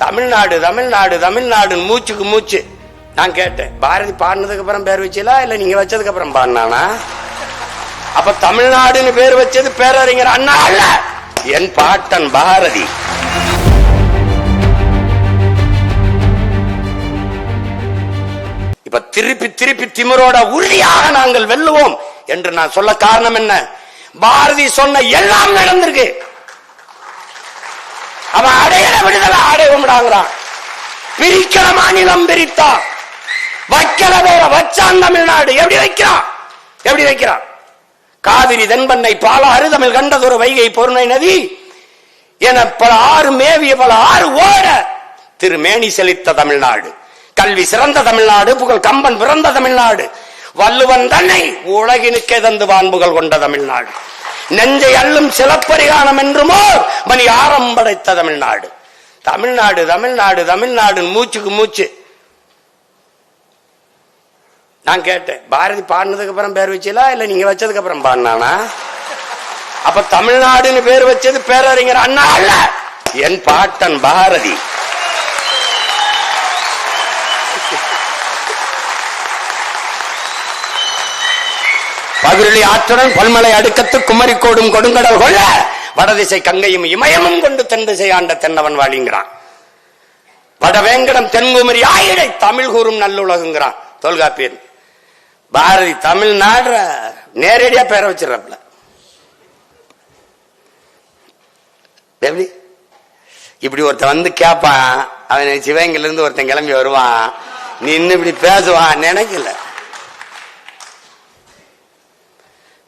தமிழ்நாடு தமிழ்நாடு தமிழ்நாடு மூச்சுக்கு மூச்சு. நான் கேட்டேன், பாரதி பாடினதுக்கு அப்புறம் பேர் வச்சீங்களா இல்ல நீங்க வச்சதுக்கு அப்புறம் பாடினானா? அப்ப தமிழ்நாடுன்னு பேர் வச்சது பேரறிஞர் அண்ணா அல்ல, என் பாட்டன் பாரதி. இப்ப திருப்பி திருப்பி திமிரோட உறுதியாக நாங்கள் வெல்லுவோம் என்று நான் சொல்ல காரணம் என்ன? பாரதி சொன்ன எல்லாம் நடந்திருக்கு. அவன் அடையில விடுதலை அடைவோம்டாங்கிறான். பிரிக்கிற மாநிலம் பிரித்தா, வைக்கல வேற வச்சான் தமிழ்நாடு. எப்படி வைக்கிறான்? எப்படி வைக்கிறான்? காவிரி தென்பண்ணை பாலாறு தமிழ் கண்டதொரு வைகை பொருணை நதி என பல ஆறு மேவிய பல ஆறு ஓட திருமேனி செழித்த தமிழ்நாடு, கல்வி சிறந்த தமிழ்நாடு, புகழ் கம்பன் பிறந்த தமிழ்நாடு, வள்ளுவன் தன்னை உலகினுக்கே தந்து வான்புகள் கொண்ட தமிழ்நாடு, நெஞ்சை அள்ளும் சிலப்பரிகானம் என்றுமோ மணி ஆரம் படைத்த தமிழ்நாடு. தமிழ்நாடு தமிழ்நாடு தமிழ்நாடு மூச்சுக்கு மூச்சு. நான் கேட்டேன், பாரதி பாடினதுக்கு அப்புறம் பேர் வச்சீங்களா இல்ல நீங்க வச்சதுக்கு அப்புறம் பாடினானா? அப்ப தமிழ்நாடுன்னு பேர் வச்சது பேரறிஞர் அண்ணா அல்ல, என் பாட்டன் பாரதி. பகிரொலி ஆற்றுடன் பல்மலை அடுக்கத்து குமரிக்கோடும் கொடுங்கடல் கொள்ள வடதிசை கங்கையும் இமயமும் கொண்டு தென் திசை ஆண்ட தென்னவன் வாழிங்கிறான். வடவேங்கடம் தென்குமரி ஆயிடை தமிழ் கூறும் நல்லுலகுங்கிறான் தொல்காப்பியன். பாரதி தமிழ்நாடு நேரடியா பேர வச்சிடறப்பல. எப்படி இப்படி ஒருத்தன் வந்து கேட்பான், அவன் சிவகங்கையில இருந்து ஒருத்தன் கிளம்பி வருவான், நீ இன்னும் இப்படி பேசுவான் நினைக்கல.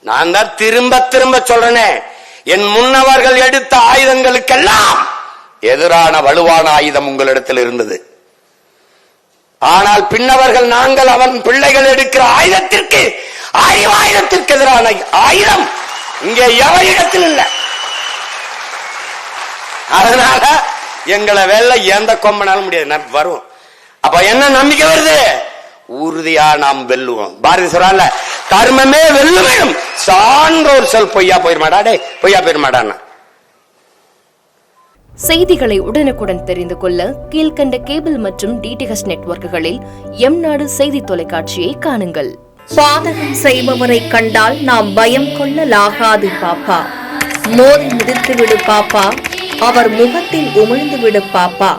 நான் தான் திரும்ப திரும்ப சொல்றேனே, என் முன்னவர்கள் எடுத்த ஆயுதங்களுக்கெல்லாம் எதிரான வலுவான ஆயுதம் உங்களிடத்தில் இருந்தது. ஆனால் பின்னவர்கள் நாங்கள் அவன் பிள்ளைகள் எடுக்கிற ஆயுதத்திற்கு ஆயுதத்திற்கு எதிரான ஆயுதம் இங்கே எவரிடத்தில் இல்லை. அதனால எங்களை வெல்ல எந்த கொம்பனாலும் முடியாது, வரும். அப்ப என்ன நம்பிக்கை வருது? உறுதியா நாம் வெல்லுவோம். பாரதி சொல்றான்ல, கர்மமே வெல்லும், சான்றோர் சொல் பொய்யா போயிருமாடா, பொய்யா போயிருமாடான்னா. செய்திகளை உடனுக்குடன் தெரிந்து கொள்ள கீழ்கண்ட கேபிள் மற்றும் டிடிஎச் நெட்வொர்க்குகளில் எம்நாடு செய்தி தொலைக்காட்சியை காணுங்கள். பாதகம் செய்பவரை கண்டால் நாம் பயம் கொள்ளலாகாது பாப்பா. மோதி மிதித்து விடு பாப்பா, அவர் முகத்தில் உமிழ்ந்து விடு பாப்பா.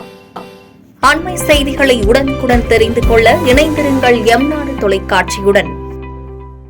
அண்மை செய்திகளை உடனுக்குடன் தெரிந்து கொள்ள இணைந்திருங்கள் எம்நாடு தொலைக்காட்சியுடன்.